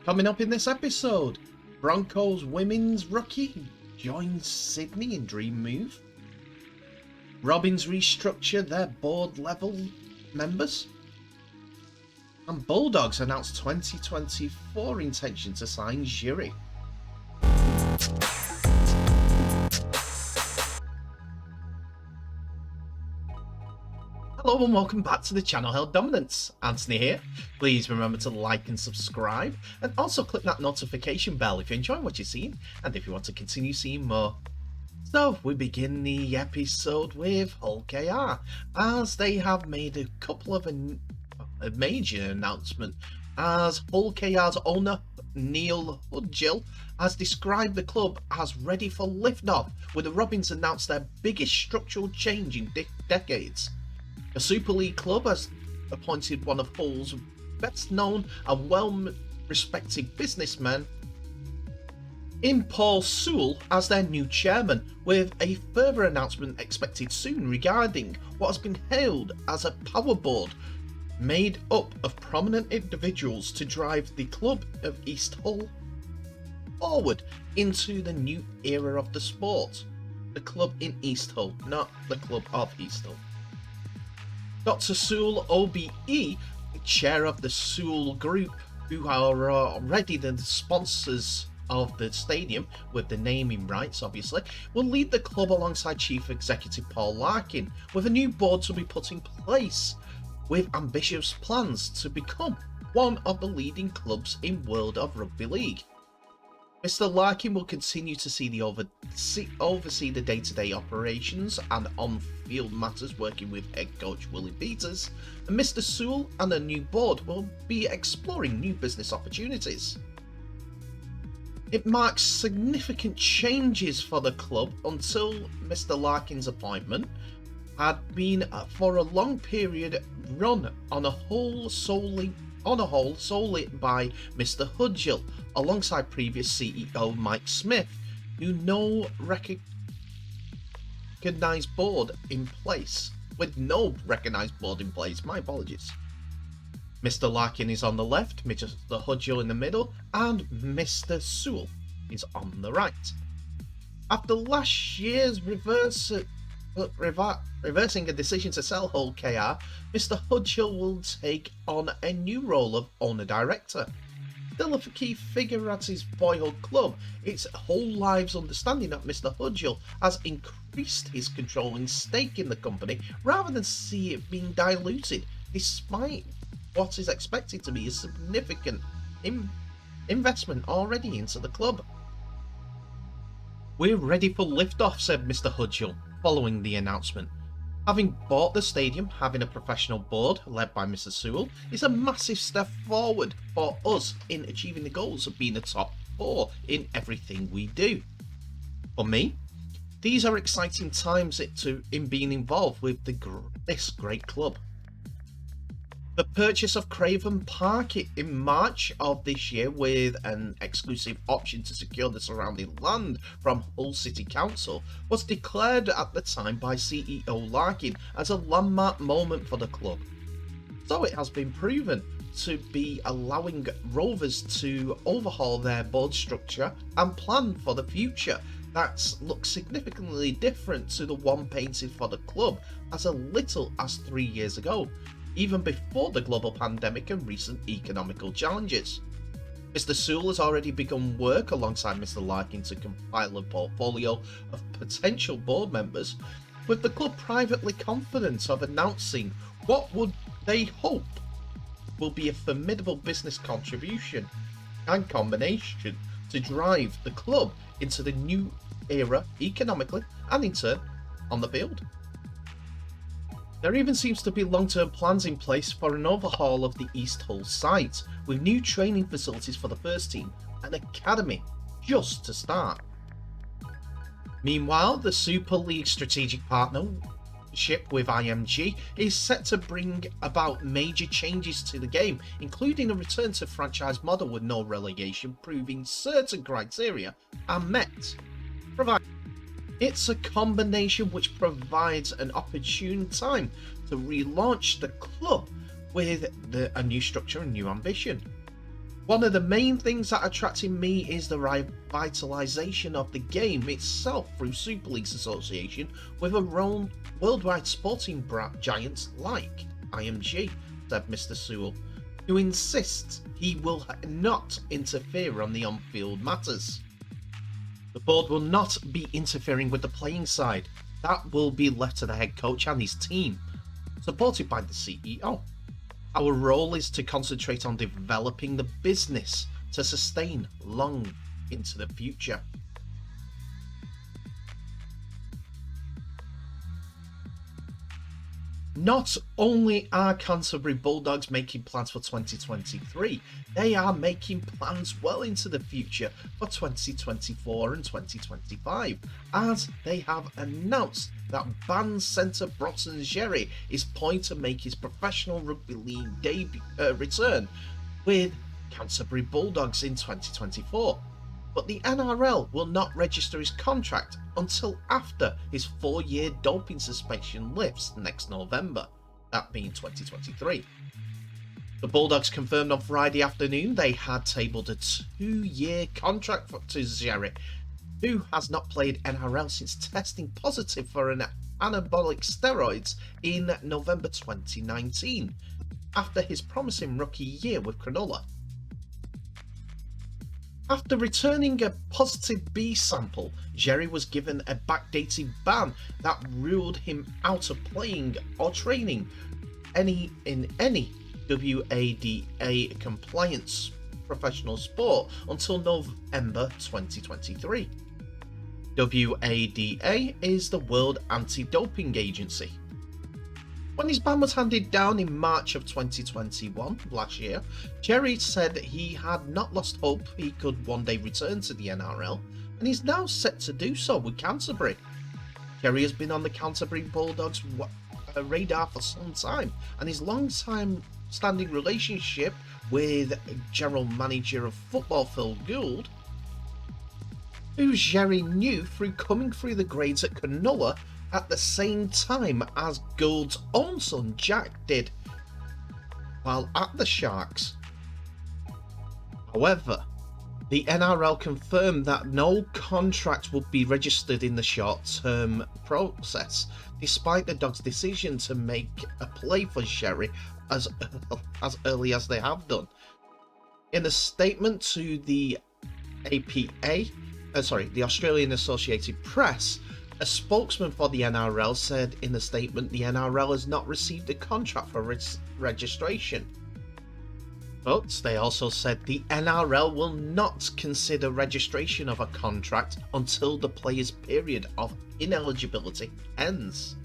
Coming up in this episode, Bronco's women's rookie joins Sydney in dream move. Robins restructure their board level members. And Bulldogs announce 2024 intention to sign Xerri. Hello and welcome back to the channel Held Dominance. Anthony here. Please remember to like and subscribe, and also click that notification bell if you're enjoying what you're seeing and if you want to continue seeing more. So we begin the episode with HKR, as they have made a couple of a major announcement, as HKR's owner Neil Hudgill has described the club as ready for liftoff, with the Robins announced their biggest structural change in decades. The Super League club has appointed one of Hull's best known and well-respected businessmen in Paul Sewell as their new chairman, with a further announcement expected soon regarding what has been hailed as a power board made up of prominent individuals to drive the club of East Hull forward into the new era of the sport. The club in East Hull, not the club of East Hull. Dr. Sewell OBE, the chair of the Sewell Group, who are already the sponsors of the stadium with the naming rights obviously, will lead the club alongside Chief Executive Paul Larkin, with a new board to be put in place with ambitious plans to become one of the leading clubs in World of Rugby League. Mr. Larkin will continue to oversee the day-to-day operations and on-field matters, working with head coach Willie Peters, and Mr. Sewell and the new board will be exploring new business opportunities. It marks significant changes for the club until Mr. Larkin's appointment had been for a long period run on a whole solely by Mr. Hudgill, alongside previous CEO Mike Smith, with no recognised board in place. My apologies. Mr. Larkin is on the left, Mr. Hudgill in the middle, and Mr. Sewell is on the right. After last year's reversing a decision to sell HKR, Mr. Hudgill will take on a new role of owner-director. Still a key figure at his boyhood club, its whole lives understanding that Mr. Hudgill has increased his controlling stake in the company rather than see it being diluted, despite what is expected to be a significant investment already into the club. "We're ready for liftoff," said Mr. Hudgill following the announcement. "Having bought the stadium, having a professional board led by Mr. Sewell is a massive step forward for us in achieving the goals of being a top four in everything we do. For me, these are exciting times in being involved with this great club." The purchase of Craven Park in March of this year, with an exclusive option to secure the surrounding land from Hull City Council, was declared at the time by CEO Larkin as a landmark moment for the club. So it has been proven to be allowing Rovers to overhaul their board structure and plan for the future that looks significantly different to the one painted for the club as little as 3 years ago, even before the global pandemic and recent economical challenges. Mr. Sewell has already begun work alongside Mr. Larkin to compile a portfolio of potential board members, with the club privately confident of announcing what would they hope will be a formidable business contribution and combination to drive the club into the new era economically and in turn on the field. There even seems to be long-term plans in place for an overhaul of the East Hull site, with new training facilities for the first team and academy just to start. Meanwhile, the Super League strategic partnership with IMG is set to bring about major changes to the game, including a return to franchise model with no relegation, proving certain criteria are met. It's a combination which provides an opportune time to relaunch the club with a new structure and new ambition. One of the main things that attracted me is the revitalization of the game itself through Super League's association with a worldwide sporting giants like IMG, said Mr. Sewell, who insists he will not interfere on the on-field matters. The board will not be interfering with the playing side. That will be left to the head coach and his team, supported by the CEO. Our role is to concentrate on developing the business to sustain long into the future. Not only are Canterbury Bulldogs making plans for 2023, they are making plans well into the future for 2024 and 2025, as they have announced that band centre Bronson Xerri is poised to make his professional rugby league return with Canterbury Bulldogs in 2024. But the NRL will not register his contract until after his 4-year doping suspension lifts next November, that being 2023. The Bulldogs confirmed on Friday afternoon they had tabled a 2-year contract to Xerri, who has not played NRL since testing positive for an anabolic steroids in November 2019, after his promising rookie year with Cronulla. After returning a positive B sample, Xerri was given a backdated ban that ruled him out of playing or training in any WADA compliance professional sport until November 2023. WADA is the World Anti-Doping Agency. When his ban was handed down in March of 2021, last year, Xerri said he had not lost hope he could one day return to the NRL, and he's now set to do so with Canterbury. Xerri has been on the Canterbury Bulldogs radar for some time, and his long-standing relationship with general manager of football Phil Gould, who Xerri knew through coming through the grades at Cronulla at the same time as Gould's own son Jack did while at the Sharks. However, the NRL confirmed that no contract would be registered in the short-term process, despite the Dogs' decision to make a play for Xerri as early as they have done. In a statement to the the Australian Associated Press, a spokesman for the NRL said in a statement the NRL has not received a contract for registration. But they also said the NRL will not consider registration of a contract until the player's period of ineligibility ends.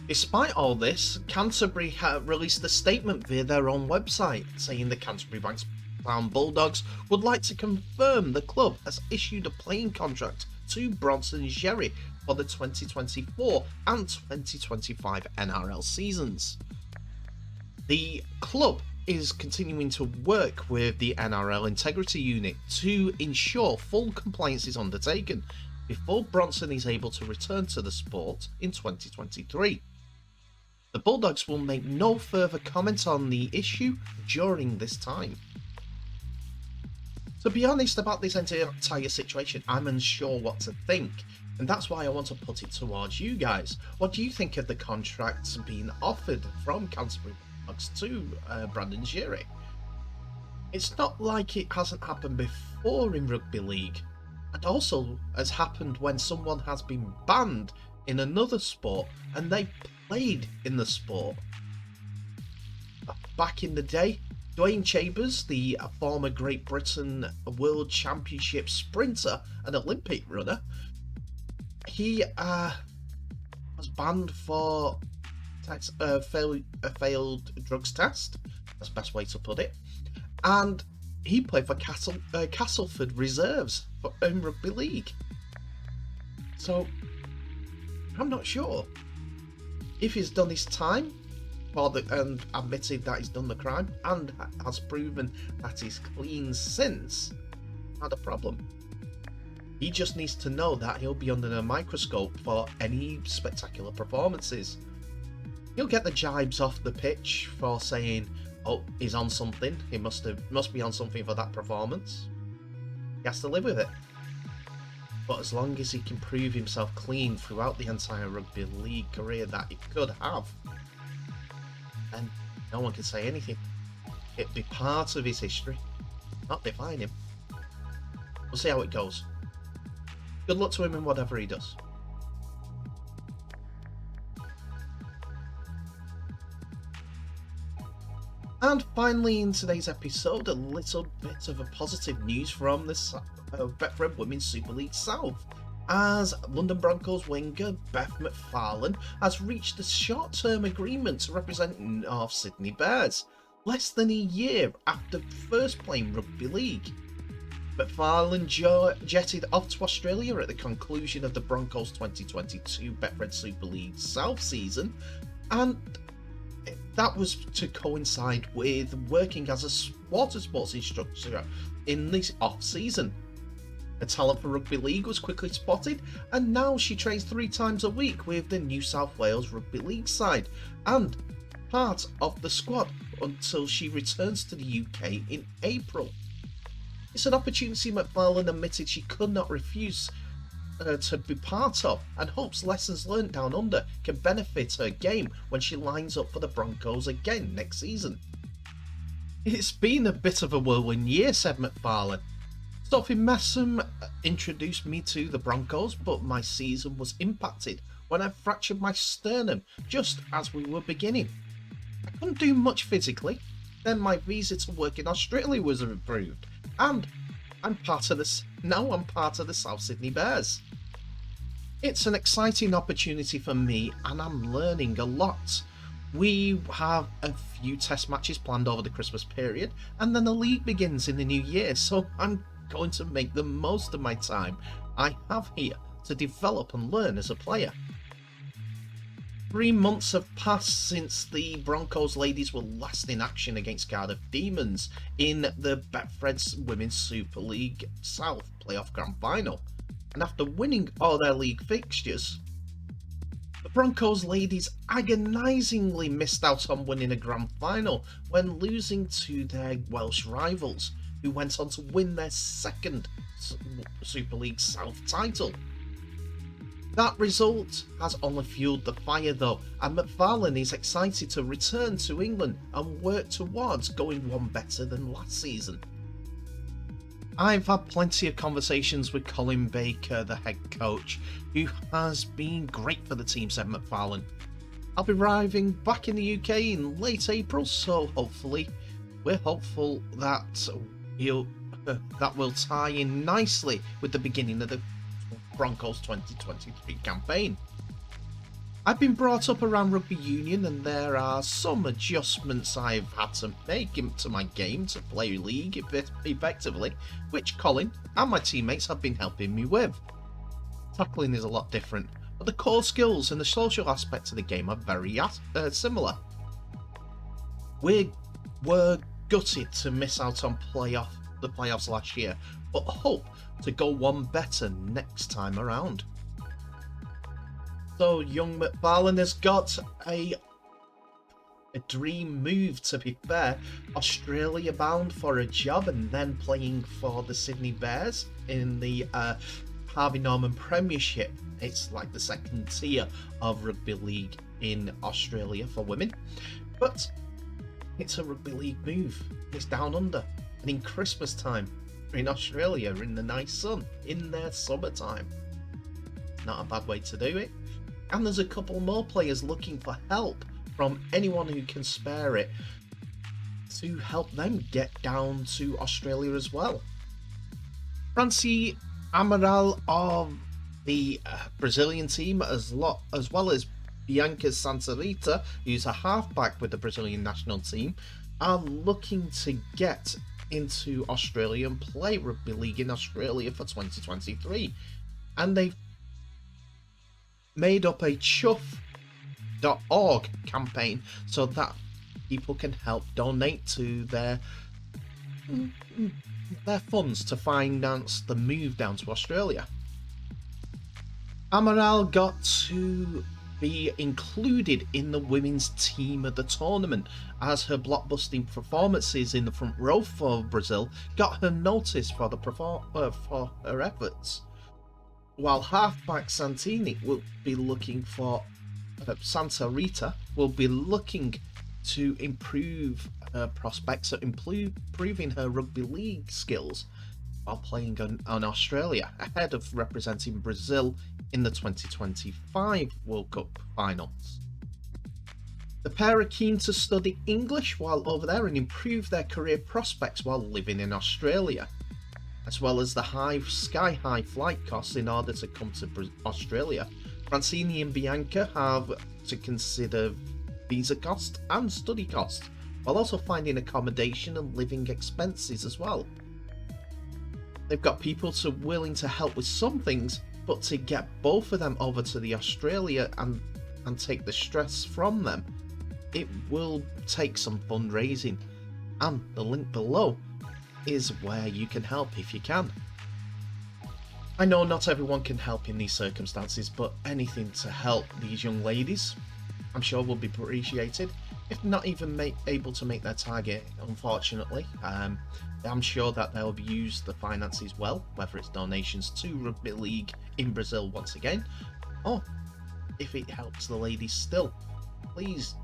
Despite all this, Canterbury released a statement via their own website saying the Canterbury Bankstown Bulldogs would like to confirm the club has issued a playing contract to Bronson Xerri for the 2024 and 2025 NRL seasons. The club is continuing to work with the NRL Integrity Unit to ensure full compliance is undertaken before Bronson is able to return to the sport in 2023. The Bulldogs will make no further comment on the issue during this time. To be honest about this entire situation, I'm unsure what to think, and that's why I want to put it towards you guys. What do you think of the contracts being offered from Canterbury Bulldogs to Brandon Xerri? It's not like it hasn't happened before in rugby league, and also has happened when someone has been banned in another sport and they played in the sport. Back in the day, Dwayne Chambers, the former Great Britain World Championship sprinter and Olympic runner, he was banned for a failed drugs test. That's the best way to put it. And he played for Castleford Reserves in Rugby League. So, I'm not sure if he's done his time and admitted that he's done the crime and has proven that he's clean since. Not a problem. He just needs to know that he'll be under a microscope for any spectacular performances. He'll get the jibes off the pitch for saying, Oh, he's on something. He must be on something for that performance. He has to live with it. But as long as he can prove himself clean throughout the entire rugby league career that he could have, then no one can say anything. It'd be part of his history, not define him. We'll see how it goes. Good luck to him in whatever he does. And finally, in today's episode, a little bit of a positive news from the Betfred Women's Super League South, as London Broncos winger Beth McFarlane has reached a short-term agreement to represent North Sydney Bears, less than a year after first playing rugby league. McFarlane jetted off to Australia at the conclusion of the Broncos 2022 Betfred Super League South season, and that was to coincide with working as a water sports instructor in the off-season. A talent for rugby league was quickly spotted, and now she trains 3 times a week with the New South Wales Rugby League side and part of the squad until she returns to the UK in April. It's an opportunity McFarlane admitted she could not refuse to be part of, and hopes lessons learnt down under can benefit her game when she lines up for the Broncos again next season. It's been a bit of a whirlwind year, said McFarlane. Sophie Messam introduced me to the Broncos, but my season was impacted when I fractured my sternum just as we were beginning. I couldn't do much physically, then my visa to work in Australia was approved, and now I'm part of the South Sydney Bears. It's an exciting opportunity for me and I'm learning a lot. We have a few test matches planned over the Christmas period and then the league begins in the new year, so I'm going to make the most of my time I have here to develop and learn as a player. 3 months have passed since the Broncos ladies were last in action against Cardiff Demons in the Betfred Women's Super League South Playoff Grand Final, and after winning all their league fixtures, the Broncos ladies agonisingly missed out on winning a Grand Final when losing to their Welsh rivals, who went on to win their second Super League South title. That result has only fueled the fire though, and McFarlane is excited to return to England and work towards going one better than last season. I've had plenty of conversations with Colin Baker, the head coach, who has been great for the team, said McFarlane. I'll be arriving back in the UK in late April, so we're hopeful that will tie in nicely with the beginning of the Broncos 2023 campaign. I've been brought up around rugby union and there are some adjustments I've had to make into my game to play league effectively, which Colin and my teammates have been helping me with. Tackling is a lot different, but the core skills and the social aspect of the game are very similar. We were gutted to miss out on the playoffs last year, but hope to go one better next time around. So young McFarlane has got a dream move, to be fair. Australia bound for a job and then playing for the Sydney Bears in the Harvey Norman Premiership. It's like the second tier of rugby league in Australia for women, but it's a rugby league move. It's down under and in Christmas time in Australia in the nice sun in their summertime. Not a bad way to do it. And there's a couple more players looking for help from anyone who can spare it to help them get down to Australia as well. Franciny Amaral of the Brazilian team, as well as Byanca Rita, who's a halfback with the Brazilian national team, are looking to get into Australia and play rugby league in Australia for 2023. And they've made up a chuff.org campaign so that people can help donate to their funds to finance the move down to Australia. Amaral got to be included in the women's team of the tournament, as her blockbusting performances in the front row for Brazil got her noticed for for her efforts. While halfback Santini will be looking for Santa Rita will be looking to improve her prospects at improving her rugby league skills while playing on Australia ahead of representing Brazil in the 2025 World Cup finals. The pair are keen to study English while over there and improve their career prospects while living in Australia, as well as the sky-high flight costs in order to come to Australia. Franciny and Byanca have to consider visa cost and study cost, while also finding accommodation and living expenses as well. They've got people willing to help with some things, but to get both of them over to the Australia and take the stress from them, it will take some fundraising. And the link below is where you can help if you can. I know not everyone can help in these circumstances, but anything to help these young ladies, I'm sure will be appreciated. If not even able to make their target, unfortunately, I'm sure that they'll use the finances well, whether it's donations to rugby league in Brazil once again, or if it helps the ladies still, please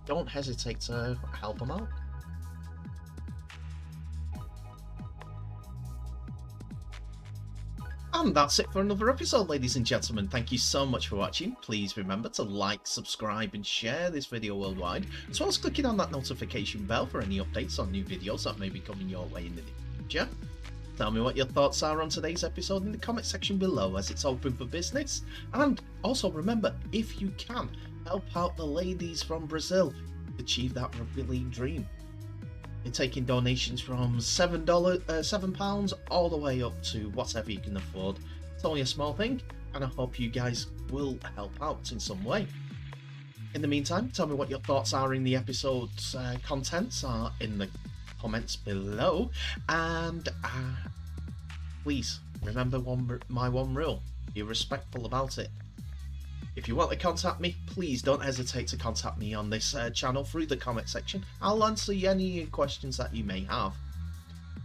don't hesitate to help them out. And that's it for another episode, ladies and gentlemen. Thank you so much for watching. Please remember to like, subscribe and share this video worldwide, as well as clicking on that notification bell for any updates on new videos that may be coming your way in the future. Tell me what your thoughts are on today's episode in the comment section below, as it's open for business. And also remember, if you can, help out the ladies from Brazil achieve that rugby league dream. You're taking donations from £7 all the way up to whatever you can afford. It's only a small thing, and I hope you guys will help out in some way. In the meantime, tell me what your thoughts are in the episode's contents are in the comments below, and please remember my one rule: be respectful about it. If you want to contact me, please don't hesitate to contact me on this channel through the comment section. I'll answer any questions that you may have.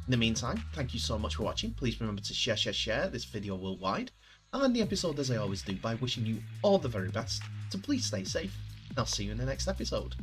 In the meantime, thank you so much for watching. Please remember to share this video worldwide. I'll end the episode as I always do by wishing you all the very best. So please stay safe, and I'll see you in the next episode.